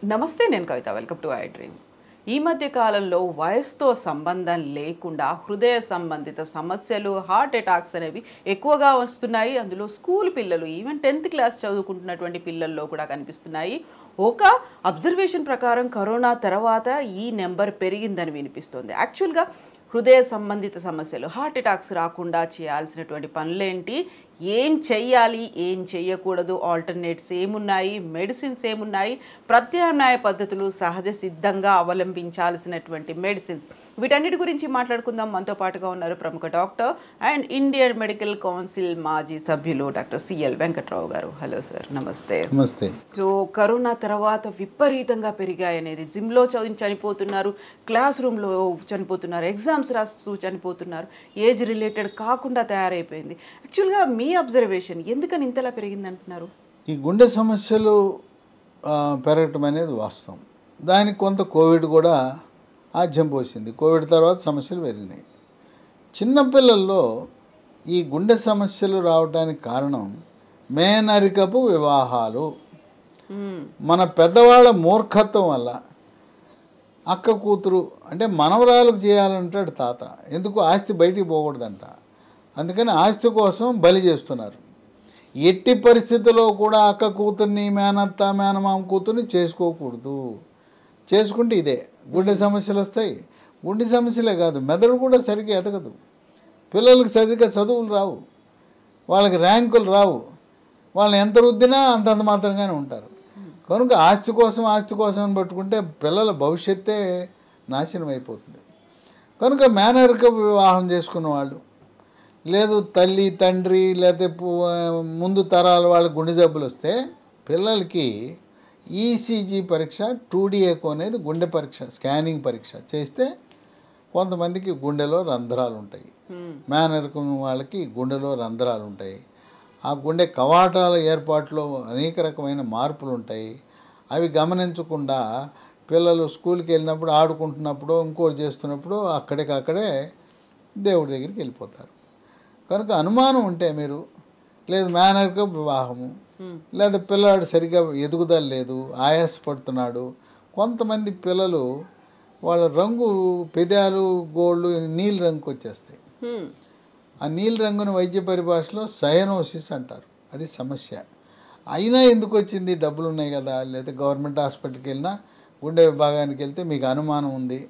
నమస్తే, నేను Kavitha. Welcome to I dream. ఈ మధ్య కాలంలో వయసుతో సంబంధం లేకుండా హృదయ సంబంధిత సమస్యలు, హార్ట్ అటాక్స్ అనేవి ఎక్కువగా వస్తున్నాయి. అందులో స్కూల్ పిల్లలు, ఈవెన్ 10th క్లాస్ చదువుకుంటున్నటువంటి పిల్లల్లో కూడా కనిపిస్తున్నాయి. ఒక అబ్జర్వేషన్ ప్రకారం కరోనా తర్వాత ఈ నెంబర్ పెరిగిందని వినిపిస్తుంది. యాక్చువల్గా హృదయ సంబంధిత సమస్యలు, హార్ట్ అటాక్స్ రాకుండా చేయాల్సినటువంటి పనులేంటి, ఏం చెయ్యాలి, ఏం చెయ్యకూడదు, ఆల్టర్నేట్స్ ఏమున్నాయి, మెడిసిన్స్ ఏమున్నాయి, ప్రత్యామ్నాయ పద్ధతులు, సహజ సిద్ధంగా అవలంబించాల్సినటువంటి మెడిసిన్స్, వీటన్నిటి గురించి మాట్లాడుకుందాం. మనతో పాటుగా ఉన్నారు ప్రముఖ doctor and Indian medical council మాజీ సభ్యులు డాక్టర్ సిఎల్ వెంకట్రావు గారు. హలో సార్, నమస్తే. నమస్తే. సో కరోనా తర్వాత విపరీతంగా పెరిగాయి అనేది, జిమ్లో చనిపోతున్నారు, క్లాస్ రూమ్లో చనిపోతున్నారు, ఎగ్జామ్స్ రాస్తూ చనిపోతున్నారు, ఏజ్ రిలేటెడ్ కాకుండా తయారైపోయింది. యాక్చువల్గా మీ అబ్జర్వేషన్ ఎందుకని ఇంతలా పెరిగింది అంటున్నారు? ఈ గుండె సమస్యలు పెరగటం అనేది వాస్తవం. దానికి కొంత కోవిడ్ కూడా ఆజ్యం పోసింది. కోవిడ్ తర్వాత సమస్యలు పెరిగినాయి. చిన్నపిల్లల్లో ఈ గుండె సమస్యలు రావడానికి కారణం మేనరికపు వివాహాలు. మన పెద్దవాళ్ళ మూర్ఖత్వం వల్ల అక్క కూతురు అంటే మనవరాలకు చేయాలంటాడు తాత. ఎందుకు? ఆస్తి బయటికి పోకూడదంట. అందుకని ఆస్తి కోసం బలి చేస్తున్నారు. ఎట్టి పరిస్థితుల్లో కూడా అక్క కూతుర్ని, మేనత్త, మేనమామ కూతుర్ని చేసుకోకూడదు. చేసుకుంటే ఇదే గుండె సమస్యలు వస్తాయి. గుండె సమస్యలే కాదు, మెదడు కూడా సరిగ్గా ఎదగదు. పిల్లలకు సరిగ్గా చదువులు రావు, వాళ్ళకి ర్యాంకులు రావు, వాళ్ళని ఎంత రుద్దినా అంతంత మాత్రంగానే ఉంటారు. కనుక ఆస్తి కోసం అని పట్టుకుంటే పిల్లల భవిష్యత్తే నాశనం అయిపోతుంది. కనుక మేనరిక వివాహం చేసుకున్న వాళ్ళు, లేదు తల్లి తండ్రి లేకపోతే ముందు తరాల వాళ్ళ గుండె జబ్బులు వస్తే పిల్లలకి ఈసీజీ పరీక్ష, 2D ఎకో అనేది గుండె పరీక్ష, స్కానింగ్ పరీక్ష చేస్తే కొంతమందికి గుండెలో రంధ్రాలు ఉంటాయి. మేనరికం వాళ్ళకి గుండెలో రంధ్రాలు ఉంటాయి. ఆ గుండె కవాటాల ఏర్పాటులో అనేక రకమైన మార్పులు ఉంటాయి. అవి గమనించకుండా పిల్లలు స్కూల్కి వెళ్ళినప్పుడు, ఆడుకుంటున్నప్పుడు, ఇంకోటి చేస్తున్నప్పుడు అక్కడికక్కడే దేవుడి దగ్గరికి వెళ్ళిపోతారు. కనుక అనుమానం ఉంటే మీరు, లేదు మేనరిక వివాహము, లేదా పిల్లాడు సరిగ్గా ఎదుగుదల లేదు, ఆయాసపడుతున్నాడు. కొంతమంది పిల్లలు వాళ్ళ రంగు, పెదాలు, గోళ్ళు నీలి రంగుకి వచ్చేస్తాయి. ఆ నీలి రంగును వైద్య పరిభాషలో సయనోసిస్ అంటారు. అది సమస్య. అయినా ఎందుకు వచ్చింది? డబ్బులు ఉన్నాయి కదా, లేదా గవర్నమెంట్ హాస్పిటల్కి వెళ్ళినా గుండె విభాగానికి వెళ్తే మీకు అనుమానం ఉంది,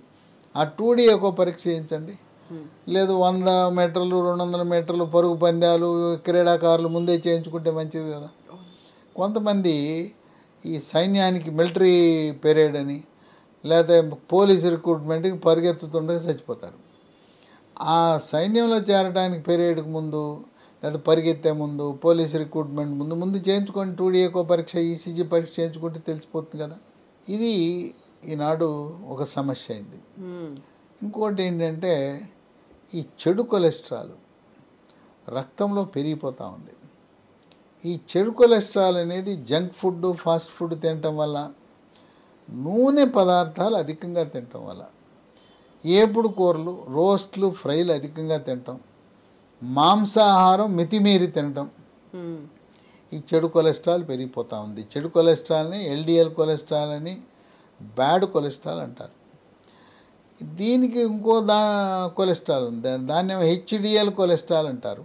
ఆ 2D ఎకో పరీక్ష చేయించండి. లేదు 100 మీటర్లు 200 మీటర్లు పరుగు పందాలు క్రీడాకారులు ముందే చేయించుకుంటే మంచిది కదా. కొంతమంది ఈ సైన్యానికి మిలిటరీ పీరియడ్ అని, లేదా పోలీస్ రిక్రూట్మెంట్కి పరిగెత్తుతుండగా చచ్చిపోతారు. ఆ సైన్యంలో చేరడానికి పీరియడ్కి ముందు, లేదా పరిగెత్తే ముందు, పోలీస్ రిక్రూట్మెంట్ ముందు చేయించుకొని 2D ఎకో పరీక్ష, ఈసీజీ పరీక్ష చేయించుకుంటే తెలిసిపోతుంది కదా. ఇది ఈనాడు ఒక సమస్య అయింది. ఇంకోటి ఏంటంటే ఈ చెడు కొలెస్ట్రాల్ రక్తంలో పెరిగిపోతూ ఉంది. ఈ చెడు కొలెస్ట్రాల్ అనేది జంక్ ఫుడ్, ఫాస్ట్ ఫుడ్ తినటం వల్ల, నూనె పదార్థాలు అధికంగా తినటం వల్ల, ఏపుడు కూరలు, రోస్ట్లు, ఫ్రైలు అధికంగా తినటం, మాంసాహారం మితిమీరి తినటం, ఈ చెడు కొలెస్ట్రాల్ పెరిగిపోతూ ఉంది. చెడు కొలెస్ట్రాల్ని ఎల్డిఎల్ కొలెస్ట్రాల్ అని, బ్యాడ్ కొలెస్ట్రాల్ అంటారు. దీనికి ఇంకో కొలెస్ట్రాల్ ఉంది, దాన్ని హెచ్డిఎల్ కొలెస్ట్రాల్ అంటారు.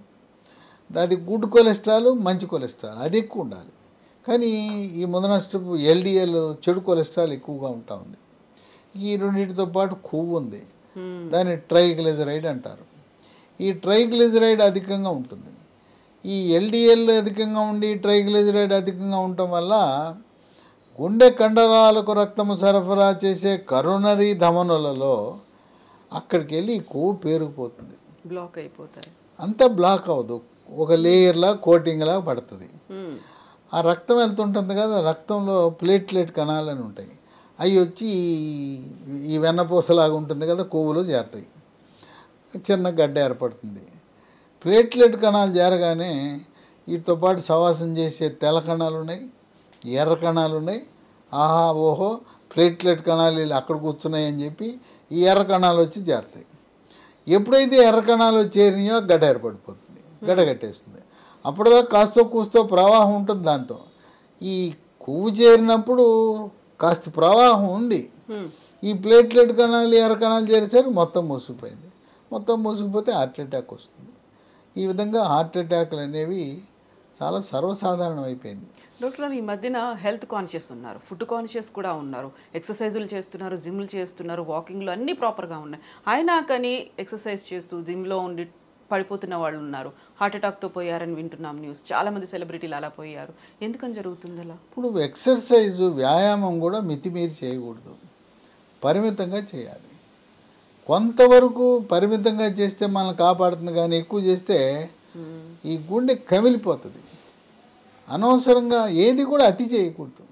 అది గుడ్ కొలెస్ట్రాల్, మంచి కొలెస్ట్రాల్, అది ఎక్కువ ఉండాలి. కానీ ఈ మొదనష్టపు ఎల్డిఎల్ చెడు కొలెస్ట్రాల్ ఎక్కువగా ఉంటా ఉంది. ఈ రెండింటితో పాటు కొవ్వు ఉంది, దాన్ని ట్రైగ్లిజరైడ్ అంటారు. ఈ ట్రైగ్లిజరైడ్ అధికంగా ఉంటుంది. ఈ ఎల్డిఎల్ అధికంగా ఉండి ట్రైగ్లిజరైడ్ అధికంగా ఉండటం వల్ల గుండె కండరాలకు రక్తము సరఫరా చేసే కరోనరీ ధమనులలో అక్కడికి వెళ్ళి కొవ్వు పేరుకుపోతుంది, బ్లాక్ అయిపోతాయి. అంతా బ్లాక్ అవ్వదు, ఒక లేయర్లా కోటింగ్లా పడుతుంది. ఆ రక్తం వెళ్తుంటుంది కదా, రక్తంలో ప్లేట్లెట్ కణాలు అని ఉంటాయి. అవి వచ్చి ఈ వెన్నపూసలాగా ఉంటుంది కదా, కొవ్వులో చేరుతాయి, చిన్న గడ్డ ఏర్పడుతుంది. ప్లేట్లెట్ కణాలు చేరగానే వీటితో పాటు సవాసం చేసే తెల్ల కణాలు ఉన్నాయి, ఎర్ర కణాలు ఉన్నాయి. ఆహా ఓహో ప్లేట్లెట్ కణాలు అక్కడ కూర్చున్నాయి అని చెప్పి ఈ ఎర్ర కణాలు వచ్చి చేరుతాయి. ఎప్పుడైతే ఎర్ర కణాలు చేరినాయో గడ్డ ఏర్పడిపోతుంది, గడ్డ కట్టేస్తుంది. అప్పటిదాకా కాస్తో కూస్తో ప్రవాహం ఉంటుంది దాంట్లో. ఈ కొవ్వు చేరినప్పుడు కాస్త ప్రవాహం ఉంది, ఈ ప్లేట్లెట్ కణాలు ఎర్ర కణాలు చేరేసరికి మొత్తం మూసుకుపోయింది. మొత్తం మూసుకుపోతే హార్ట్ అటాక్ వస్తుంది. ఈ విధంగా హార్ట్ అటాక్లు అనేవి చాలా సర్వసాధారణం అయిపోయింది. డాక్టర్ గారు, ఈ మధ్యన హెల్త్ కాన్షియస్ ఉన్నారు, ఫుడ్ కాన్షియస్ కూడా ఉన్నారు, ఎక్సర్సైజులు చేస్తున్నారు, జిమ్లు చేస్తున్నారు, వాకింగ్లు అన్నీ ప్రాపర్గా ఉన్నాయి. అయినా కానీ ఎక్సర్సైజ్ చేస్తూ జిమ్లో ఉండి పడిపోతున్న వాళ్ళు ఉన్నారు, హార్ట్ అటాక్తో పోయారని వింటున్నాం న్యూస్. చాలామంది సెలబ్రిటీలు అలా పోయారు. ఎందుకని జరుగుతుంది అలా? ఇప్పుడు ఎక్సర్సైజు వ్యాయామం కూడా మితిమీరి చేయకూడదు, పరిమితంగా చేయాలి. కొంతవరకు పరిమితంగా చేస్తే మనం కాపాడుతుంది, కానీ ఎక్కువ చేస్తే ఈ గుండె కమిలిపోతుంది. అనవసరంగా ఏది కూడా అతి చేయకూడదు.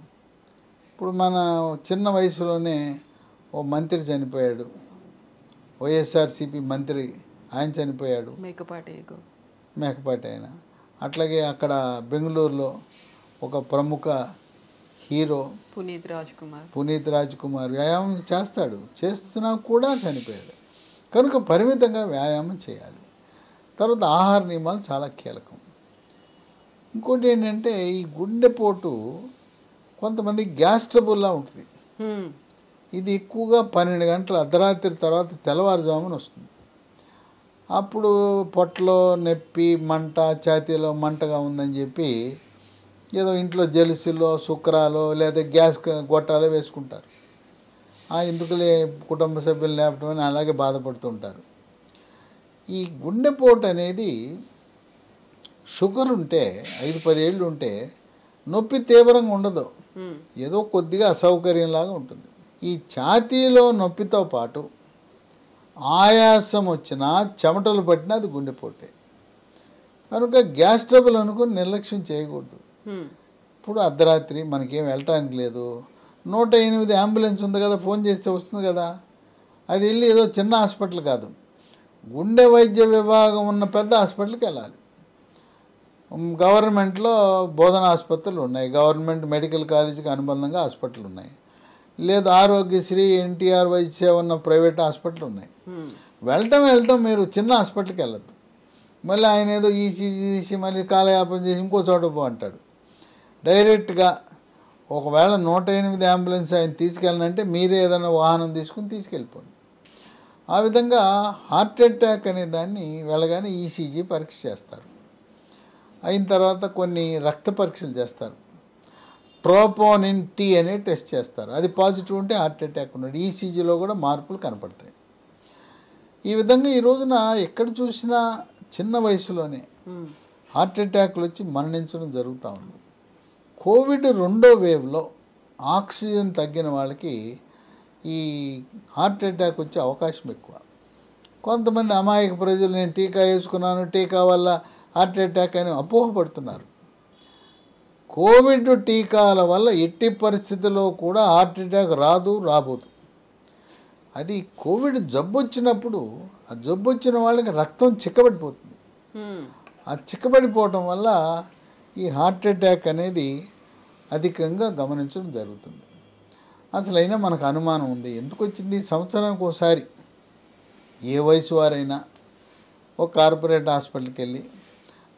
ఇప్పుడు మన చిన్న వయసులోనే ఓ మంత్రి చనిపోయాడు, వైఎస్ఆర్సీపీ మంత్రి, ఆయన చనిపోయాడు, మేకపాటి ఆయన. అట్లాగే అక్కడ బెంగళూరులో ఒక ప్రముఖ హీరో పునీత్ రాజ్ కుమార్ వ్యాయామం చేస్తున్నా కూడా చనిపోయాడు. కనుక పరిమితంగా వ్యాయామం చేయాలి. తర్వాత ఆహార నియమాలు చాలా కీలకం. ఇంకోటి ఏంటంటే ఈ గుండెపోటు కొంతమంది గ్యాస్ ట్రబుల్లా ఉంటుంది. ఇది ఎక్కువగా 12 గంటల అర్ధరాత్రి తర్వాత తెల్లవారుజామున వస్తుంది. అప్పుడు పొట్టలో నొప్పి, మంట, ఛాతీలో మంటగా ఉందని చెప్పి ఏదో ఇంట్లో జెలుసులో శుక్రాలో లేదా గ్యాస్ గొట్టాలో వేసుకుంటారు. ఎందుకులే కుటుంబ సభ్యులు లేపటం అని అలాగే బాధపడుతుంటారు. ఈ గుండెపోటు అనేది షుగర్ ఉంటే 5-10 ఏళ్ళు ఉంటే నొప్పి తీవ్రంగా ఉండదు, ఏదో కొద్దిగా అసౌకర్యంలాగా ఉంటుంది. ఈ ఛాతీలో నొప్పితో పాటు ఆయాసం వచ్చినా, చెమటలు పట్టినా అది గుండెపోటే. కనుక గ్యాస్ ట్రబుల్ అనుకుని నిర్లక్ష్యం చేయకూడదు. ఇప్పుడు అర్ధరాత్రి మనకేం వెళ్ళటానికి లేదు, 108 అంబులెన్స్ ఉంది కదా, ఫోన్ చేస్తే వస్తుంది కదా, అది వెళ్ళి ఏదో చిన్న హాస్పిటల్ కాదు, గుండె వైద్య విభాగం ఉన్న పెద్ద హాస్పిటల్కి వెళ్ళాలి. గవర్నమెంట్లో బోధన ఆసుపత్రులు ఉన్నాయి, గవర్నమెంట్ మెడికల్ కాలేజీకి అనుబంధంగా హాస్పిటల్ ఉన్నాయి, లేదు ఆరోగ్యశ్రీ, ఎన్టీఆర్ వైద్య సేవ ఉన్న ప్రైవేట్ హాస్పిటల్ ఉన్నాయి. వెళ్ళటం మీరు చిన్న హాస్పిటల్కి వెళ్ళద్దు. మళ్ళీ ఆయన ఏదో ఈసీ మళ్ళీ కాలయాపన చేసి ఇంకో చోట పో అంటాడు. డైరెక్ట్గా ఒకవేళ 108 అంబులెన్స్ ఆయన తీసుకెళ్ళనంటే మీరే ఏదైనా వాహనం తీసుకుని తీసుకెళ్ళిపోండి. ఆ విధంగా హార్ట్ అటాక్ అనే దాన్ని వెళ్ళగానే ఈసీజీ పరీక్ష చేస్తారు. అయిన తర్వాత కొన్ని రక్త పరీక్షలు చేస్తారు, ట్రోపోనిన్ టీ అనే టెస్ట్ చేస్తారు. అది పాజిటివ్ ఉంటే హార్ట్ అటాక్ ఉన్నాడు. ఈసీజీలో కూడా మార్పులు కనపడతాయి. ఈ విధంగా ఈ రోజున ఎక్కడ చూసినా చిన్న వయసులోనే హార్ట్ అటాక్లు వచ్చి మరణించడం జరుగుతూ ఉంది. కోవిడ్ 2వ వేవ్లో ఆక్సిజన్ తగ్గిన వాళ్ళకి ఈ హార్ట్ అటాక్ వచ్చే అవకాశం ఎక్కువ. కొంతమంది అమాయక ప్రజలు నేను టీకా వేసుకున్నాను, టీకా వల్ల హార్ట్ అటాక్ అని అపోహపడుతున్నారు. కోవిడ్ టీకాల వల్ల ఎట్టి పరిస్థితుల్లో కూడా హార్ట్ అటాక్ రాబోదు. అది కోవిడ్ జబ్బు వచ్చినప్పుడు ఆ జబ్బు వచ్చిన వాళ్ళకి రక్తం చిక్కబడిపోతుంది. ఆ చిక్కబడిపోవటం వల్ల ఈ హార్ట్ అటాక్ అనేది అధికంగా గమనించడం జరుగుతుంది. అసలు అయినా మనకు అనుమానం ఉంది, ఎందుకు వచ్చింది? సంవత్సరానికి ఒకసారి ఏ వయసు వారైనా ఒక కార్పొరేట్ హాస్పిటల్కి వెళ్ళి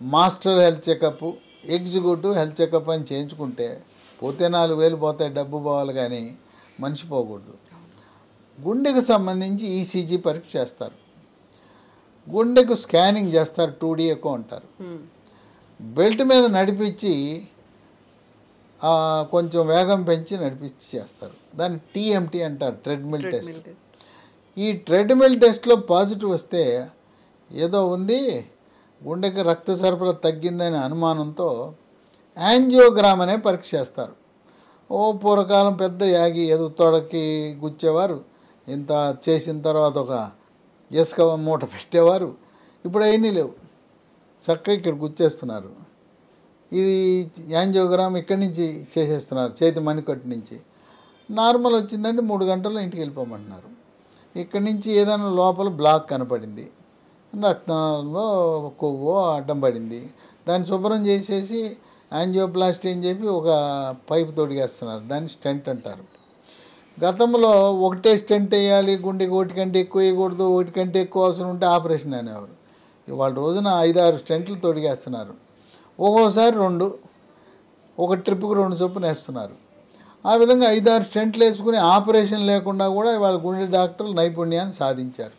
master health checkup, executive health checkup అని చేయించుకుంటే పోతే 4,000 పోతాయి, డబ్బు పోవాలి, కానీ మనిషి పోకూడదు. గుండెకు సంబంధించి ఈసీజీ పరీక్ష చేస్తారు, గుండెకు స్కానింగ్ చేస్తారు, 2D ఎకో అంటారు. బెల్ట్ మీద నడిపించి కొంచెం వేగం పెంచి నడిపించి చేస్తారు. దాన్ని టీఎంటీ అంటారు, ట్రెడ్మిల్ టెస్ట్. ఈ ట్రెడ్మిల్ టెస్ట్లో పాజిటివ్ వస్తే ఏదో ఉంది, గుండెకి రక్త సరఫరా తగ్గిందనే అనుమానంతో యాంజియోగ్రామ్ అనే పరీక్ష చేస్తారు. పూర్వకాలం పెద్ద యాగి ఏదో తొడకి గుచ్చేవారు, ఇంత చేసిన తర్వాత ఒక ఇసుక మూట పెట్టేవారు. ఇప్పుడు అవన్నీ లేవు, చక్కగా ఇక్కడ గుచ్చేస్తున్నారు. ఇది యాంజియోగ్రామ్ ఇక్కడి నుంచి చేసేస్తున్నారు, చేతి మణికట్టు నుంచి. నార్మల్ వచ్చిందంటే 3 గంటల్లో ఇంటికి వెళ్ళిపోమంటున్నారు. ఇక్కడి నుంచి ఏదైనా లోపల బ్లాక్ కనపడింది, రక్తంలో కొవ్వు అడ్డం పడింది, దాన్ని శుభ్రం చేసేసి యాంజియోప్లాస్టీ అని చెప్పి ఒక పైపు తొడిగేస్తున్నారు, దాన్ని స్టెంట్ అంటారు. గతంలో ఒకటే స్టెంట్ వేయాలి, గుండెకి 1 కంటే ఎక్కువ వేయకూడదు, 1 కంటే ఎక్కువ అవసరం ఉంటే ఆపరేషన్ అనేవారు. ఇవాళ రోజున 5-6 స్టెంట్లు తొడిగేస్తున్నారు. ఒక్కోసారి 2, ఒక ట్రిప్కి 2 చొప్పున వేస్తున్నారు. ఆ విధంగా 5-6 స్టెంట్లు వేసుకుని ఆపరేషన్ లేకుండా కూడా వాళ్ళ గుండె డాక్టర్లు నైపుణ్యాన్ని సాధించారు.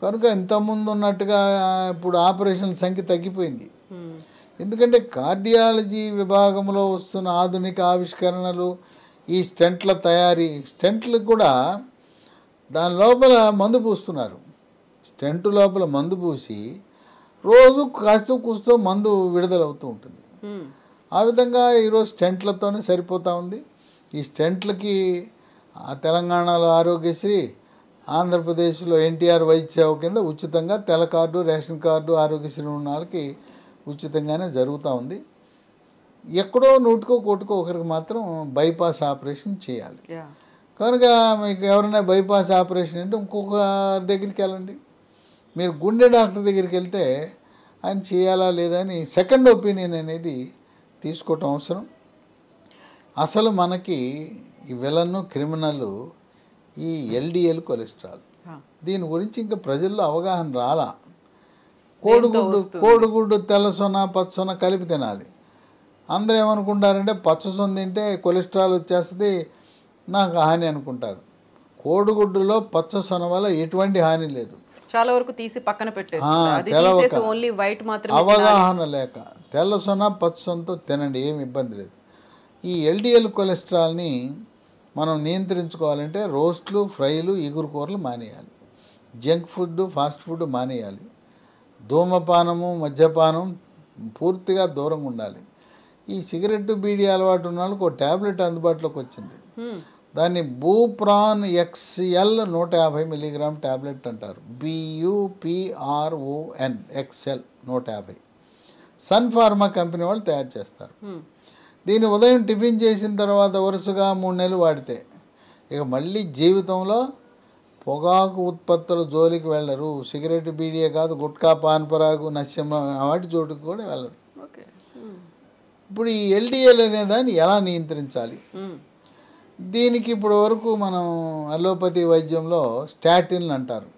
కనుక ఇంతకుముందు ఉన్నట్టుగా ఇప్పుడు ఆపరేషన్ సంఖ్య తగ్గిపోయింది. ఎందుకంటే కార్డియాలజీ విభాగంలో వస్తున్న ఆధునిక ఆవిష్కరణలు, ఈ స్టెంట్ల తయారీ, స్టెంట్లకు కూడా దాని లోపల మందు పూస్తున్నారు. స్టెంట్ లోపల మందు పూసి రోజు కాస్త కూస్తూ మందు విడుదలవుతూ ఉంటుంది. ఆ విధంగా ఈరోజు స్టెంట్లతోనే సరిపోతూ ఉంది. ఈ స్టెంట్లకి తెలంగాణలో ఆరోగ్యశ్రీ, ఆంధ్రప్రదేశ్లో ఎన్టీఆర్ వైద్య సేవ కింద ఉచితంగా తెల్ల కార్డు, రేషన్ కార్డు, ఆరోగ్యశ్రీ ఉన్న వాళ్ళకి ఉచితంగానే జరుగుతూ ఉంది. ఎక్కడో నూటికో కోటికో ఒకరికి మాత్రం బైపాస్ ఆపరేషన్ చేయాలి. కనుక మీకు ఎవరైనా బైపాస్ ఆపరేషన్ అంటే ఇంకొక దగ్గరికి వెళ్ళండి. మీరు గుండె డాక్టర్ దగ్గరికి వెళ్తే ఆయన చేయాలా లేదా అని సెకండ్ ఒపీనియన్ అనేది తీసుకోవటం అవసరం. అసలు మనకి ఈ విలన్, క్రిమినల్ ఈ LDL కొలెస్ట్రాల్, దీని గురించి ఇంకా ప్రజల్లో అవగాహన రాలా. కోడిగుడ్డు తెల్ల సొన పచ్చ సొన కలిపి తినాలి. అందరూ ఏమనుకుంటారంటే పచ్చ సొన తింటే కొలెస్ట్రాల్ వచ్చేస్తుంది, నాకు హాని అనుకుంటారు. కోడిగుడ్డులో పచ్చ సొన వల్ల ఎటువంటి హాని లేదు. చాలా వరకు తీసి పక్కన అవగాహన లేక తెల్ల సొన పచ్చ సొనతో తినండి, ఏమి ఇబ్బంది లేదు. ఈ LDL కొలెస్ట్రాల్ని మనం నియంత్రించుకోవాలంటే రోస్ట్లు, ఫ్రైలు, ఇగురు కూరలు మానేయాలి. జంక్ ఫుడ్, ఫాస్ట్ ఫుడ్ మానేయాలి. ధూమపానము, మద్యపానం పూర్తిగా దూరంగా ఉండాలి. ఈ సిగరెట్, బీడీ అలవాటు ఉన్న వాళ్ళకి ఒక ట్యాబ్లెట్ అందుబాటులోకి వచ్చింది. దాన్ని బూప్రాన్ XL 150 మిల్లీగ్రామ్ ట్యాబ్లెట్ అంటారు. BUPRON XL 150. Sun Pharma company వాళ్ళు తయారు చేస్తారు. దీన్ని ఉదయం టిఫిన్ చేసిన తర్వాత వరుసగా 3 నెలలు వాడితే ఇక మళ్ళీ జీవితంలో పొగాకు ఉత్పత్తుల జోలికి వెళ్ళరు. సిగరెట్, బీడీయే కాదు, గుట్కా, పాన్పరాగు, నశ్యం వాటి జోలికి కూడా వెళ్ళరు. ఇప్పుడు ఈ LDL అనే దాన్ని ఎలా నియంత్రించాలి? దీనికి ఇప్పుడు వరకు మనం అలోపతి వైద్యంలో స్టాటిన్లు అంటారు.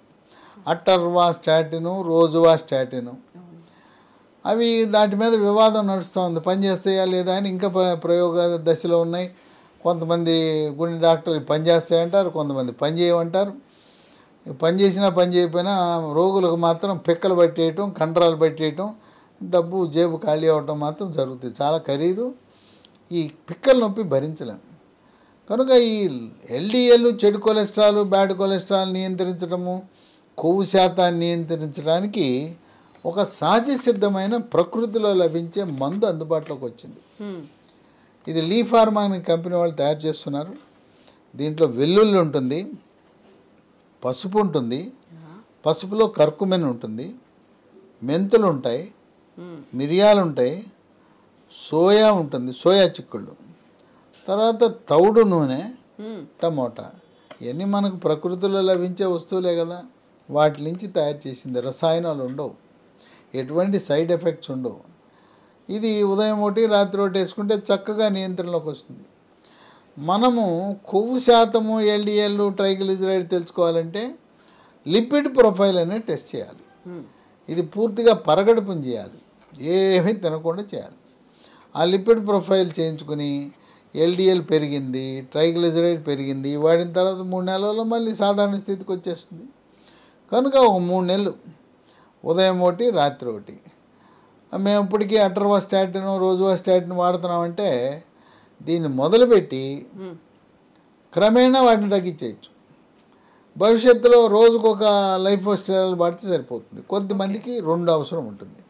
అటర్వా స్టాటిను, రోజువా స్టాటిను, అవి దాటి మీద వివాదం నడుస్తూ ఉంది. పనిచేస్తాయా లేదా అని ఇంకా ప్రయోగ దశలో ఉన్నాయి. కొంతమంది గుండె డాక్టర్లు పనిచేస్తాయంటారు, కొంతమంది పని చేయమంటారు. పని చేసినా పని చేయకపోయినా రోగులకు మాత్రం పిక్కలు పట్టేయటం, కండరాలు పట్టేయటం, డబ్బు జేబు ఖాళీ అవ్వటం మాత్రం జరుగుతుంది. చాలా ఖరీదు. ఈ పిక్కల నొప్పి భరించలేం. కనుక ఈ LDL, చెడు కొలెస్ట్రాల్, బ్యాడ్ కొలెస్ట్రాల్ నియంత్రించడము, కొవ్వు శాతాన్ని నియంత్రించడానికి ఒక సహజ సిద్ధమైన ప్రకృతిలో లభించే మందు అందుబాటులోకి వచ్చింది. ఇది లీ ఫార్మా అనే కంపెనీ వాళ్ళు తయారు చేస్తున్నారు. దీంట్లో వెల్లుల్లి ఉంటుంది, పసుపు ఉంటుంది, పసుపులో కర్కుమెన్ ఉంటుంది, మెంతులు ఉంటాయి, మిరియాలు ఉంటాయి, సోయా ఉంటుంది, సోయా చిక్కుళ్ళు, తర్వాత తౌడు నూనె, టమోటా. ఇవన్నీ మనకు ప్రకృతిలో లభించే వస్తువులే కదా. వాటి నుంచి తయారు చేసింది. రసాయనాలు ఉండవు, ఎటువంటి సైడ్ ఎఫెక్ట్స్ ఉండవు. ఇది ఉదయం ఒకటి రాత్రి ఒకటి వేసుకుంటే చక్కగా నియంత్రణలోకి వస్తుంది. మనము కొవ్వు శాతము, LDL, ట్రైగ్లిజరైడ్ తెలుసుకోవాలంటే లిపిడ్ ప్రొఫైల్ అనేది టెస్ట్ చేయాలి. ఇది పూర్తిగా పరగడుపుని చేయాలి, ఏమీ తినకుండా చేయాలి. ఆ లిపిడ్ ప్రొఫైల్ చేయించుకుని LDL పెరిగింది, ట్రైగ్లిజరైడ్ పెరిగింది, వాడిన తర్వాత 3 నెలల్లో మళ్ళీ సాధారణ స్థితికి వచ్చేస్తుంది. కనుక ఒక 3 నెలలు ఉదయం ఒకటి రాత్రి ఒకటి. మేము ఇప్పటికీ అటర్వా స్టాటిన్, రోజువా స్టాటిన్ వాడుతున్నామంటే దీన్ని మొదలుపెట్టి క్రమేణా వాటిని తగ్గించేయచ్చు. భవిష్యత్తులో రోజుకొక లైఫ్ స్టైల్ వాడితే సరిపోతుంది. కొద్దిమందికి 2 అవసరం ఉంటుంది.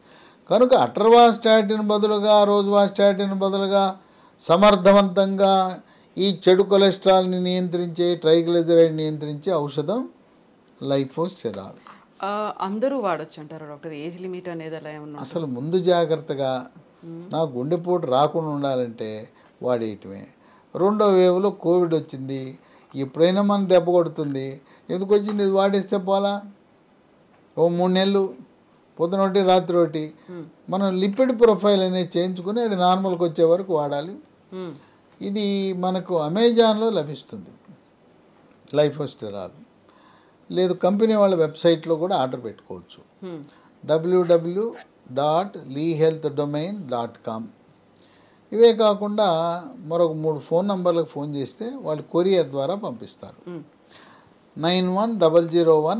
కనుక అటర్వా స్టాటిన్ బదులుగా, రోజువా స్టాటిన్ బదులుగా సమర్థవంతంగా ఈ చెడు కొలెస్ట్రాల్ని నియంత్రించే, ట్రైగ్లిజరైడ్ నియంత్రించే ఔషధం లైఫోస్టెరాల్. అందరూ వాడచ్చు అంటారు డాక్టర్? ఏజ్ లిమిట్ అనేది అలా ఏమన్నా? అసలు ముందు జాగ్రత్తగా నాకు గుండెపోటు రాకుండా ఉండాలంటే వాడేయటమే. 2వ వేవ్లో కోవిడ్ వచ్చింది, ఎప్పుడైనా మనం దెబ్బ కొడుతుంది, ఎందుకు వచ్చింది? ఇది వాడేస్తే పోలా. ఓ 3 నెలలు పొద్దున ఒకటి రాత్రి ఒకటి మనం లిపిడ్ ప్రొఫైల్ అనేది చేయించుకుని అది నార్మల్కి వచ్చే వరకు వాడాలి. ఇది మనకు అమెజాన్లో లభిస్తుంది లైఫోస్టెరాల్. లేదు కంపెనీ వాళ్ళ వెబ్సైట్లో కూడా ఆర్డర్ పెట్టుకోవచ్చు. www www.leehealthdomain.com. ఇవే కాకుండా మరొక 3 ఫోన్ నంబర్లకు ఫోన్ చేస్తే వాళ్ళు కొరియర్ ద్వారా పంపిస్తారు. 9100107481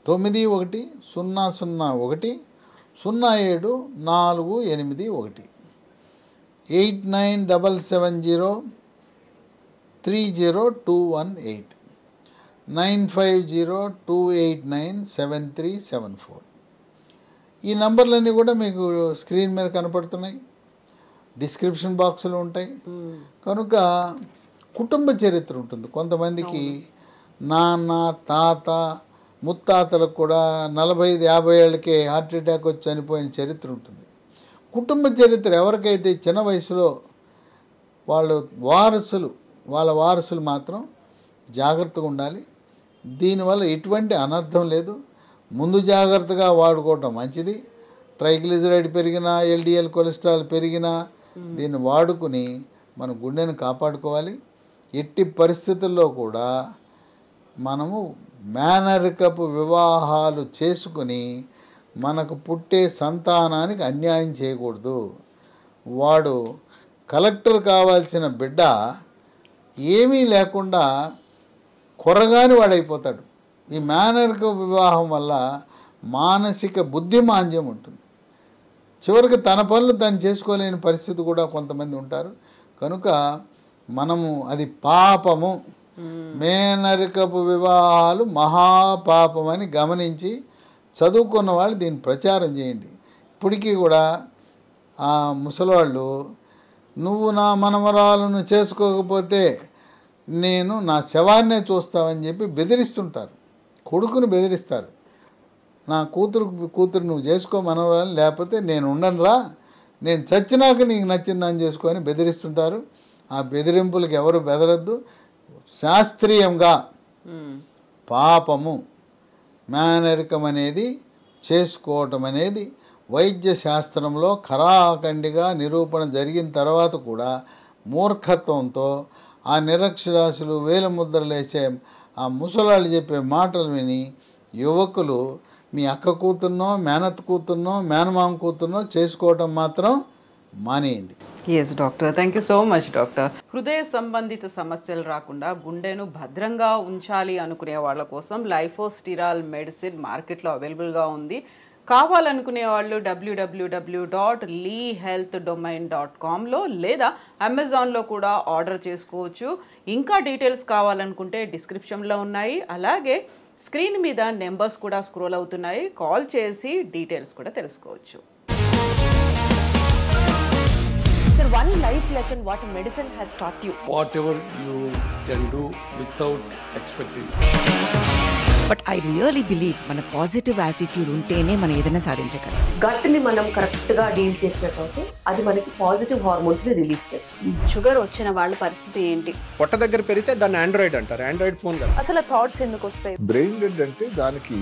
9100100748 8977030218 9502897374. ఈ నంబర్లన్నీ కూడా మీకు స్క్రీన్ మీద కనపడుతున్నాయి, డిస్క్రిప్షన్ బాక్స్లో ఉంటాయి. కనుక కుటుంబ చరిత్ర ఉంటుంది. కొంతమందికి నాన్న, తాత, ముత్తాతలకు కూడా 45-50 ఏళ్ళకే హార్ట్ అటాక్ వచ్చి చనిపోయిన చరిత్ర ఉంటుంది. కుటుంబ చరిత్ర ఎవరికైతే చిన్న వయసులో వాళ్ళ వారసులు మాత్రం జాగ్రత్తగా ఉండాలి. దీనివల్ల ఎటువంటి అనర్థం లేదు. ముందు జాగ్రత్తగా వాడుకోవటం మంచిది. ట్రైగ్లిజరైడ్ పెరిగినా, LDL కొలెస్ట్రాల్ పెరిగినా దీన్ని వాడుకుని మన గుండెను కాపాడుకోవాలి. ఎట్టి పరిస్థితుల్లో కూడా మనము మేనరికపు వివాహాలు చేసుకుని మనకు పుట్టే సంతానానికి అన్యాయం చేయకూడదు. వాడు కలెక్టర్ కావాల్సిన బిడ్డ ఏమీ లేకుండా కొరగాని వాడైపోతాడు. ఈ మేనరిక వివాహం వల్ల మానసిక బుద్ధిమాంద్యం ఉంటుంది. చివరికి తన పనులు తను చేసుకోలేని పరిస్థితి కూడా కొంతమంది ఉంటారు. కనుక మనము అది పాపము, మేనరికపు వివాహాలు మహాపాపమని గమనించి చదువుకున్న వాళ్ళు దీన్ని ప్రచారం చేయండి. ఇప్పటికీ కూడా ఆ ముసలివాళ్ళు నువ్వు నా మనమరాలను చేసుకోకపోతే నేను నా శవాన్నే చూస్తావని చెప్పి బెదిరిస్తుంటారు. కొడుకును బెదిరిస్తారు. నా కూతురు నువ్వు చేసుకో మనవరాలు, లేకపోతే నేను ఉండనురా, నేను చచ్చినాక నీకు నచ్చిందని చేసుకొని బెదిరిస్తుంటారు. ఆ బెదిరింపులకు ఎవరు బెదరద్దు. శాస్త్రీయంగా పాపము మేనరికం అనేది చేసుకోవటం అనేది వైద్య శాస్త్రంలో ఖరాఖండిగా నిరూపణ జరిగిన తర్వాత కూడా మూర్ఖత్వంతో ఆ నిరక్షరాస్యులు వేల ముద్రలు వేసే ఆ ముసలాళ్ళు చెప్పే మాటలు విని యువకులు మీ అక్క కూతుర్నో, మేనత్ కూతుర్నో, మేనమామ కూతుర్నో చేసుకోవటం మాత్రం మానేయండి. Yes doctor, thank you so much doctor. హృదయ సంబంధిత సమస్యలు రాకుండా గుండెను భద్రంగా ఉంచాలి అనుకునే వాళ్ళ కోసం లైఫోస్టిరాల్ మెడిసిన్ మార్కెట్లో అవైలబుల్గా ఉంది. కావాలనుకునే వాళ్ళు www.leehealthdomain.comలో లేదా అమెజాన్లో కూడా ఆర్డర్ చేసుకోవచ్చు. ఇంకా డీటెయిల్స్ కావాలనుకుంటే డిస్క్రిప్షన్లో ఉన్నాయి. అలాగే స్క్రీన్ మీద నెంబర్స్ కూడా స్క్రోల్ అవుతున్నాయి. కాల్ చేసి డీటెయిల్స్ కూడా తెలుసుకోవచ్చు. Sir, one life lesson what medicine has taught you. Whatever you can do without expecting. But I really believe మన పాజిటివ్ యాటిట్యూడ్ ఉంటేనే మనం ఏదైనా సాధించగలం. గట్ ని మనం కరెక్ట్ గా డీల్ చేసినట్లయితే అది మనకి పాజిటివ్ హార్మోన్స్ ని రిలీజ్ చేస్తుంది. షుగర్ వచ్చిన వాళ్ళ పరిస్థితి ఏంటి? పొట్ట దగ్గర పెరిగితే దాన్ని ఆండ్రాయిడ్ అంటారు. ఆండ్రాయిడ్ ఫోన్ కదా. అసలు థాట్స్ ఎందుకు వస్తాయి? బ్రెయిన్ డెడ్ అంటే దానికి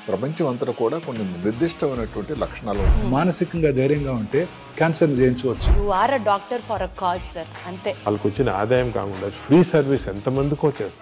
ప్రపంచం అంతా కూడా కొన్ని నిర్దిష్టమైనటువంటి లక్షణాలు ఉన్నాయి. మానసికంగా ధైర్యంగా ఉంటే క్యాన్సర్ జయించవచ్చు. You are a doctor for a cause sir, అంతే. వాళ్ళకి వచ్చిన ఆదాయం కాకుండా ఫ్రీ సర్వీస్ ఎంతమందికో చేస్తారు.